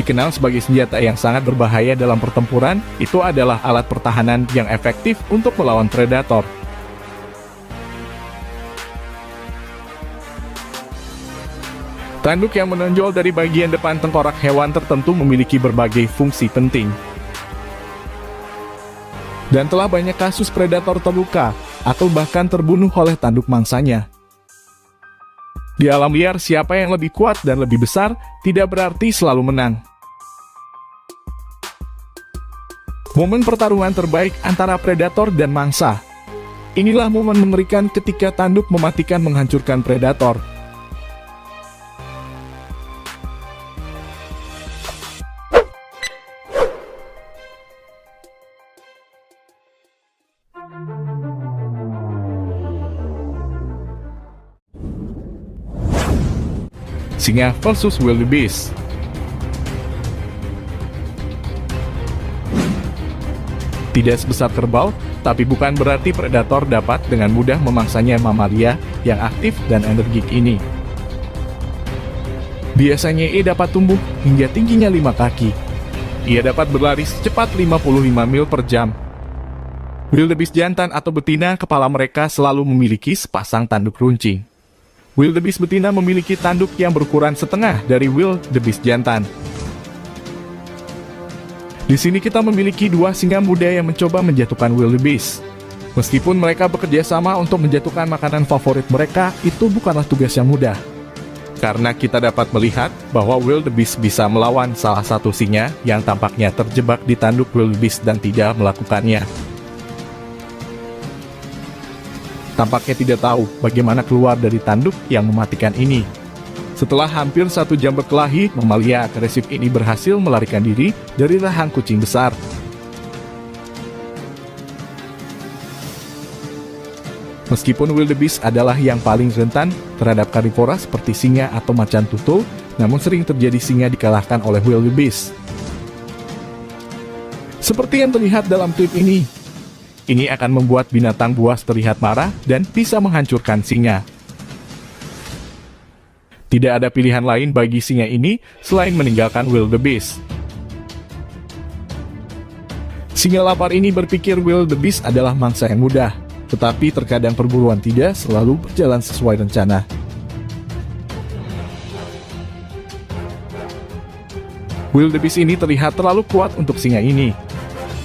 Dikenal sebagai senjata yang sangat berbahaya dalam pertempuran, itu adalah alat pertahanan yang efektif untuk melawan predator. Tanduk yang menonjol dari bagian depan tengkorak hewan tertentu memiliki berbagai fungsi penting. Dan telah banyak kasus predator terluka atau bahkan terbunuh oleh tanduk mangsanya. Di alam liar, siapa yang lebih kuat dan lebih besar tidak berarti selalu menang. Momen pertarungan terbaik antara predator dan mangsa. Inilah momen mengerikan ketika tanduk mematikan menghancurkan predator. Singa versus wildebeest. Tidak sebesar kerbau, tapi bukan berarti predator dapat dengan mudah memangsanya mamalia yang aktif dan energik ini. Biasanya ia dapat tumbuh hingga tingginya 5 kaki. Ia dapat berlari secepat 55 mil per jam. Wildebeest jantan atau betina, kepala mereka selalu memiliki sepasang tanduk runcing. Wildebeest betina memiliki tanduk yang berukuran setengah dari wildebeest jantan. Di sini kita memiliki 2 singa muda yang mencoba menjatuhkan wildebeest. Meskipun mereka bekerja sama untuk menjatuhkan makanan favorit mereka, itu bukanlah tugas yang mudah. Karena kita dapat melihat bahwa wildebeest bisa melawan salah satu singa yang tampaknya terjebak di tanduk wildebeest dan tidak melakukannya. Tampaknya tidak tahu bagaimana keluar dari tanduk yang mematikan ini. Setelah hampir 1 jam berkelahi, mamalia agresif ini berhasil melarikan diri dari rahang kucing besar. Meskipun wildebeest adalah yang paling rentan terhadap karnivora seperti singa atau macan tutul, namun sering terjadi singa dikalahkan oleh wildebeest. Seperti yang terlihat dalam klip ini. Ini akan membuat binatang buas terlihat marah dan bisa menghancurkan singa. Tidak ada pilihan lain bagi singa ini selain meninggalkan wildebeest. Singa lapar ini berpikir wildebeest adalah mangsa yang mudah, tetapi terkadang perburuan tidak selalu berjalan sesuai rencana. Wildebeest ini terlihat terlalu kuat untuk singa ini.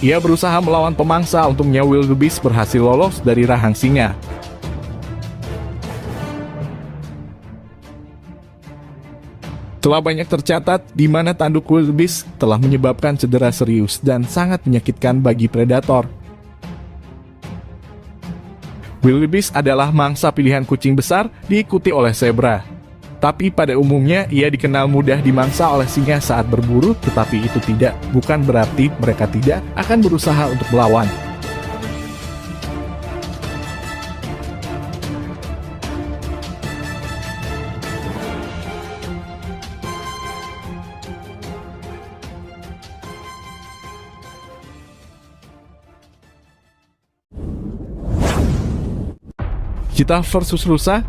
Ia berusaha melawan pemangsa, untungnya wildebeest berhasil lolos dari rahang singa. Telah banyak tercatat di mana tanduk wildebeest telah menyebabkan cedera serius dan sangat menyakitkan bagi predator. Wildebeest adalah mangsa pilihan kucing besar diikuti oleh zebra. Tapi pada umumnya ia dikenal mudah dimangsa oleh singa saat berburu, tetapi itu bukan berarti mereka tidak akan berusaha untuk melawan. Cheetah versus rusa.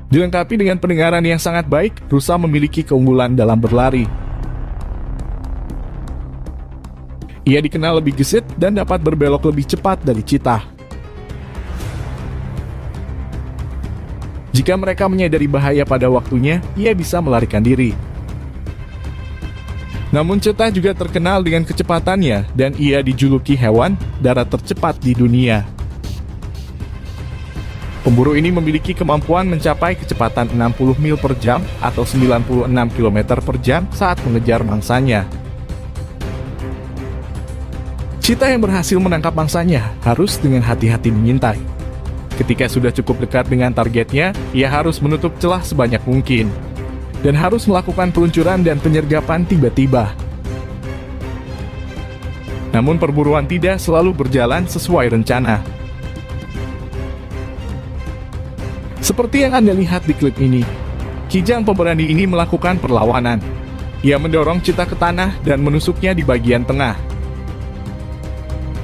Dilengkapi dengan pendengaran yang sangat baik, rusa memiliki keunggulan dalam berlari. Ia dikenal lebih gesit dan dapat berbelok lebih cepat dari cheetah. Jika mereka menyadari bahaya pada waktunya, ia bisa melarikan diri. Namun cheetah juga terkenal dengan kecepatannya dan ia dijuluki hewan darat tercepat di dunia. Pemburu ini memiliki kemampuan mencapai kecepatan 60 mil per jam atau 96 km per jam saat mengejar mangsanya. Cheetah yang berhasil menangkap mangsanya harus dengan hati-hati mengintai. Ketika sudah cukup dekat dengan targetnya, ia harus menutup celah sebanyak mungkin. Dan harus melakukan peluncuran dan penyergapan tiba-tiba. Namun perburuan tidak selalu berjalan sesuai rencana. Seperti yang Anda lihat di klip ini, kijang pemberani ini melakukan perlawanan. Ia mendorong cheetah ke tanah dan menusuknya di bagian tengah.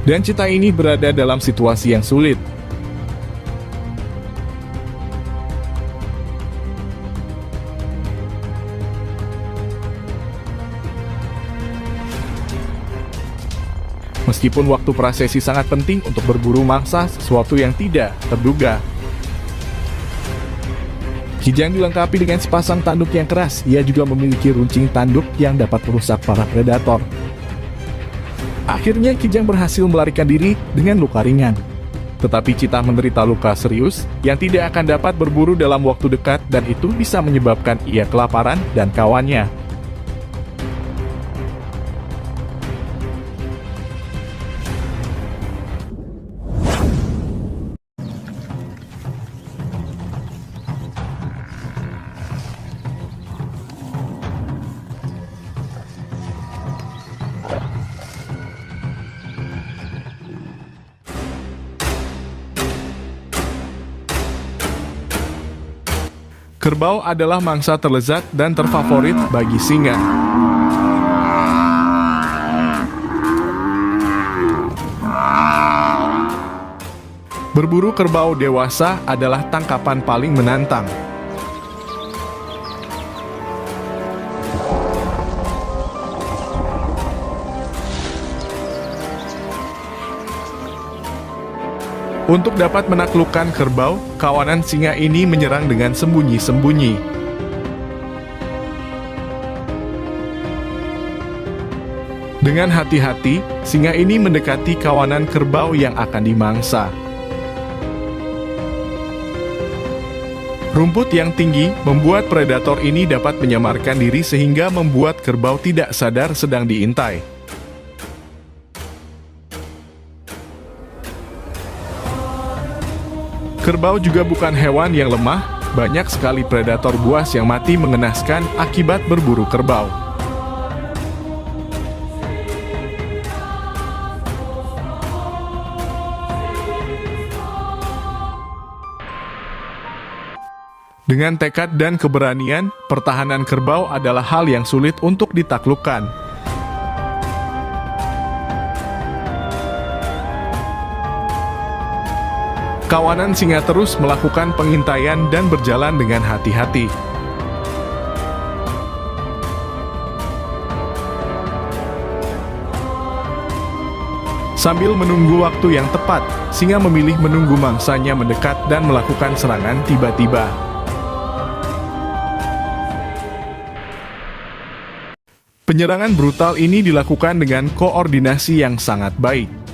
Dan cheetah ini berada dalam situasi yang sulit. Meskipun waktu prosesi sangat penting untuk berburu mangsa sesuatu yang tidak terduga. Kijang dilengkapi dengan sepasang tanduk yang keras. Ia juga memiliki runcing tanduk yang dapat merusak para predator. Akhirnya Kijang berhasil melarikan diri dengan luka ringan. Tetapi Cheetah menderita luka serius yang tidak akan dapat berburu dalam waktu dekat, dan itu bisa menyebabkan ia kelaparan dan kawannya. Kerbau adalah mangsa terlezat dan terfavorit bagi singa. Berburu kerbau dewasa adalah tangkapan paling menantang. Untuk dapat menaklukkan kerbau, kawanan singa ini menyerang dengan sembunyi-sembunyi. Dengan hati-hati, singa ini mendekati kawanan kerbau yang akan dimangsa. Rumput yang tinggi membuat predator ini dapat menyamarkan diri sehingga membuat kerbau tidak sadar sedang diintai. Kerbau juga bukan hewan yang lemah, banyak sekali predator buas yang mati mengenaskan akibat berburu kerbau. Dengan tekad dan keberanian, pertahanan kerbau adalah hal yang sulit untuk ditaklukkan. Kawanan singa terus melakukan pengintaian dan berjalan dengan hati-hati. Sambil menunggu waktu yang tepat, singa memilih menunggu mangsanya mendekat dan melakukan serangan tiba-tiba. Penyerangan brutal ini dilakukan dengan koordinasi yang sangat baik.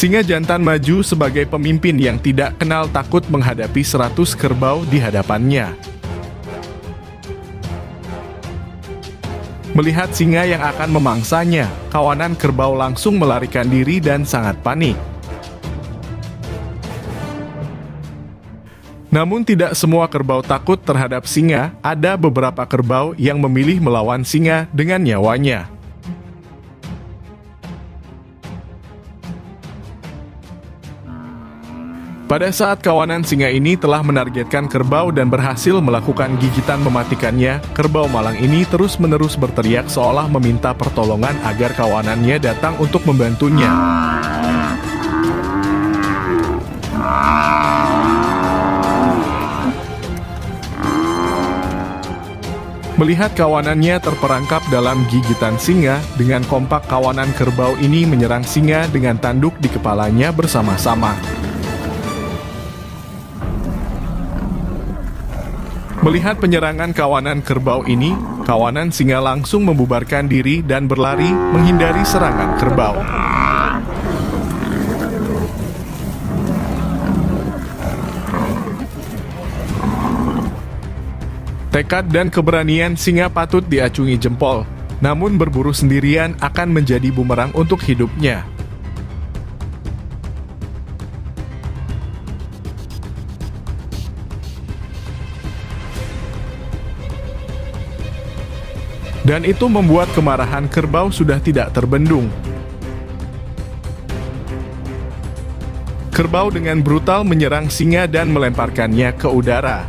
Singa jantan maju sebagai pemimpin yang tidak kenal takut menghadapi 100 kerbau di hadapannya. Melihat singa yang akan memangsanya, kawanan kerbau langsung melarikan diri dan sangat panik. Namun tidak semua kerbau takut terhadap singa, ada beberapa kerbau yang memilih melawan singa dengan nyawanya. Pada saat kawanan singa ini telah menargetkan kerbau dan berhasil melakukan gigitan mematikannya, kerbau malang ini terus-menerus berteriak seolah meminta pertolongan agar kawanannya datang untuk membantunya. Melihat kawanannya terperangkap dalam gigitan singa, dengan kompak kawanan kerbau ini menyerang singa dengan tanduk di kepalanya bersama-sama. Melihat penyerangan kawanan kerbau ini, kawanan singa langsung membubarkan diri dan berlari menghindari serangan kerbau. Tekad dan keberanian singa patut diacungi jempol, namun berburu sendirian akan menjadi bumerang untuk hidupnya. Dan itu membuat kemarahan kerbau sudah tidak terbendung. Kerbau dengan brutal menyerang singa dan melemparkannya ke udara.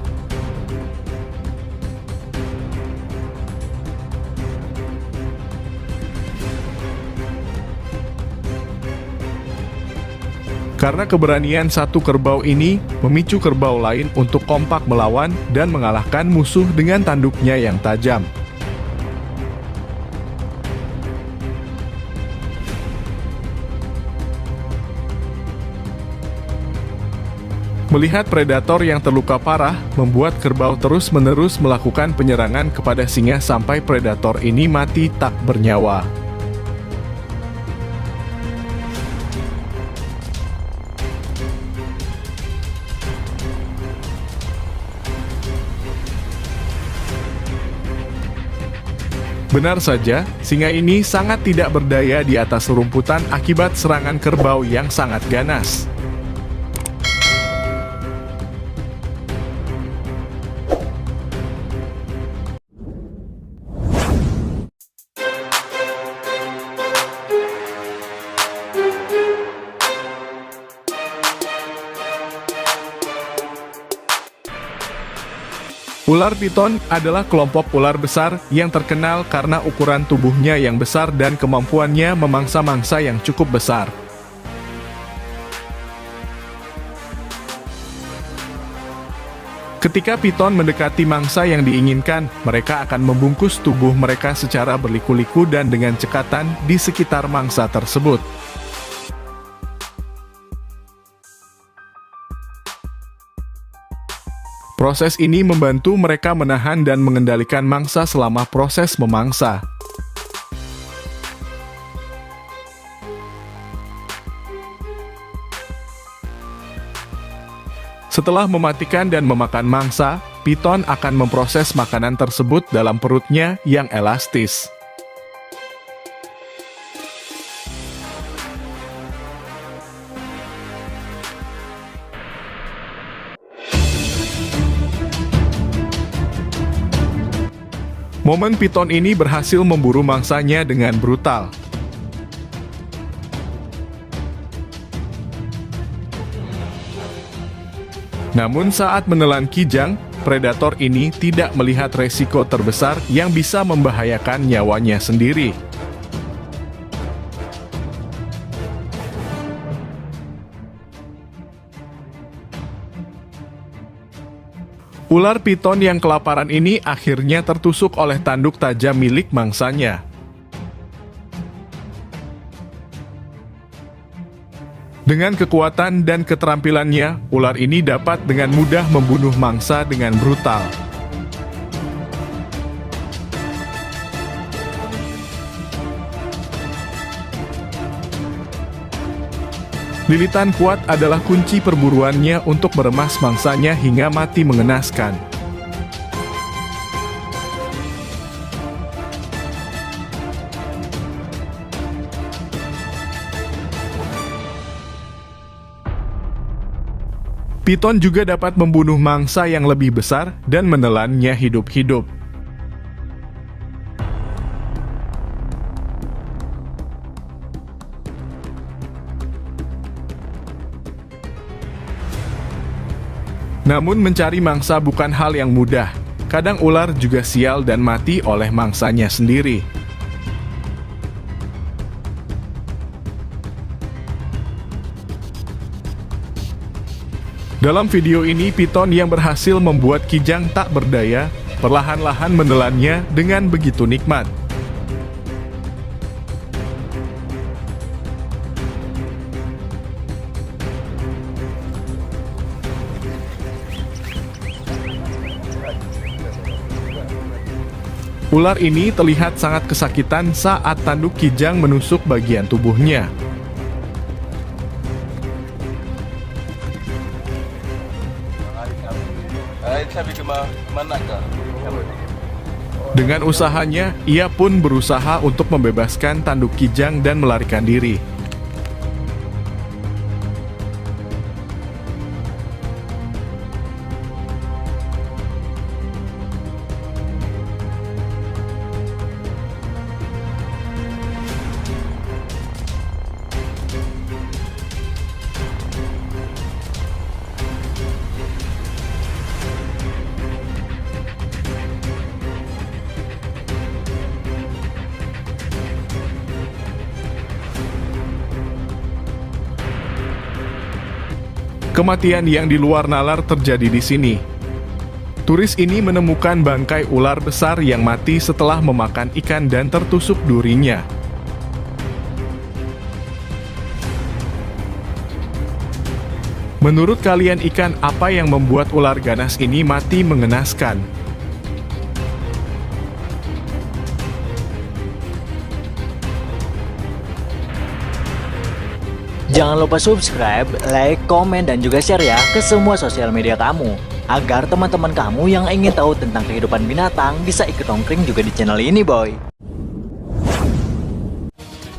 Karena keberanian satu kerbau ini memicu kerbau lain untuk kompak melawan dan mengalahkan musuh dengan tanduknya yang tajam. Melihat predator yang terluka parah, membuat kerbau terus-menerus melakukan penyerangan kepada singa sampai predator ini mati tak bernyawa. Benar saja, singa ini sangat tidak berdaya di atas rumputan akibat serangan kerbau yang sangat ganas. Ular piton adalah kelompok ular besar yang terkenal karena ukuran tubuhnya yang besar dan kemampuannya memangsa mangsa yang cukup besar. Ketika piton mendekati mangsa yang diinginkan, mereka akan membungkus tubuh mereka secara berliku-liku dan dengan cekatan di sekitar mangsa tersebut. Proses ini membantu mereka menahan dan mengendalikan mangsa selama proses memangsa. Setelah mematikan dan memakan mangsa, piton akan memproses makanan tersebut dalam perutnya yang elastis. Momen piton ini berhasil memburu mangsanya dengan brutal. Namun saat menelan kijang, predator ini tidak melihat resiko terbesar yang bisa membahayakan nyawanya sendiri. Ular piton yang kelaparan ini akhirnya tertusuk oleh tanduk tajam milik mangsanya. Dengan kekuatan dan keterampilannya, ular ini dapat dengan mudah membunuh mangsa dengan brutal. Lilitan kuat adalah kunci perburuannya untuk meremas mangsanya hingga mati mengenaskan. Piton juga dapat membunuh mangsa yang lebih besar dan menelannya hidup-hidup. Namun mencari mangsa bukan hal yang mudah. Kadang ular juga sial dan mati oleh mangsanya sendiri. Dalam video ini, piton yang berhasil membuat kijang tak berdaya, perlahan-lahan menelannya dengan begitu nikmat. Ular ini terlihat sangat kesakitan saat tanduk kijang menusuk bagian tubuhnya. Dengan usahanya, ia pun berusaha untuk membebaskan tanduk kijang dan melarikan diri. Kematian yang di luar nalar terjadi di sini. Turis ini menemukan bangkai ular besar yang mati setelah memakan ikan dan tertusuk durinya. Menurut kalian ikan apa yang membuat ular ganas ini mati mengenaskan? Jangan lupa subscribe, like, komen, dan juga share ya ke semua sosial media kamu. Agar teman-teman kamu yang ingin tahu tentang kehidupan binatang bisa ikut nongkring juga di channel ini, boy.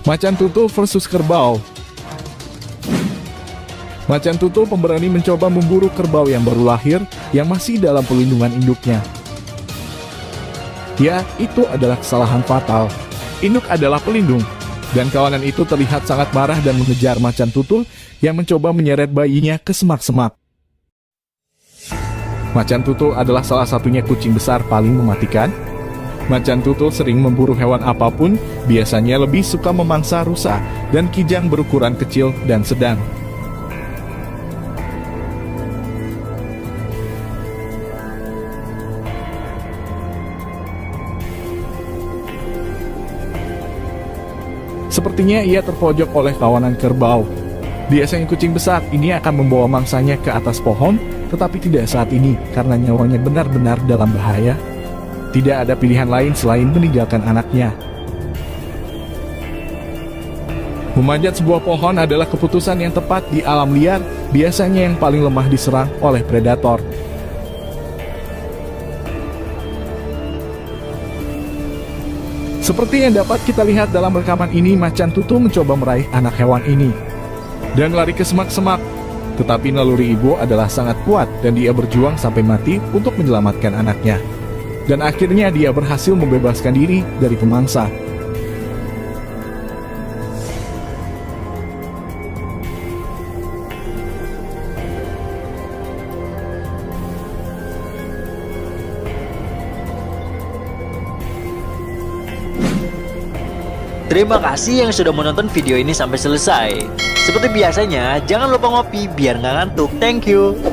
Macan tutul versus kerbau. Macan tutul pemberani mencoba memburu kerbau yang baru lahir yang masih dalam perlindungan induknya. Ya, itu adalah kesalahan fatal. Induk adalah pelindung, dan kawanan itu terlihat sangat marah dan mengejar macan tutul yang mencoba menyeret bayinya ke semak-semak. Macan tutul adalah salah satunya kucing besar paling mematikan. Macan tutul sering memburu hewan apapun, biasanya lebih suka memangsa rusa dan kijang berukuran kecil dan sedang. Sepertinya ia terpojok oleh kawanan kerbau. Biasanya kucing besar ini akan membawa mangsanya ke atas pohon, tetapi tidak saat ini karena nyawanya benar-benar dalam bahaya. Tidak ada pilihan lain selain meninggalkan anaknya. Memanjat sebuah pohon adalah keputusan yang tepat di alam liar, biasanya yang paling lemah diserang oleh predator. Seperti yang dapat kita lihat dalam rekaman ini, macan tutul mencoba meraih anak hewan ini dan lari ke semak-semak. Tetapi naluri ibu adalah sangat kuat dan dia berjuang sampai mati untuk menyelamatkan anaknya. Dan akhirnya dia berhasil membebaskan diri dari pemangsa. Terima kasih yang sudah menonton video ini sampai selesai. Seperti biasanya, jangan lupa ngopi biar nggak ngantuk. Thank you.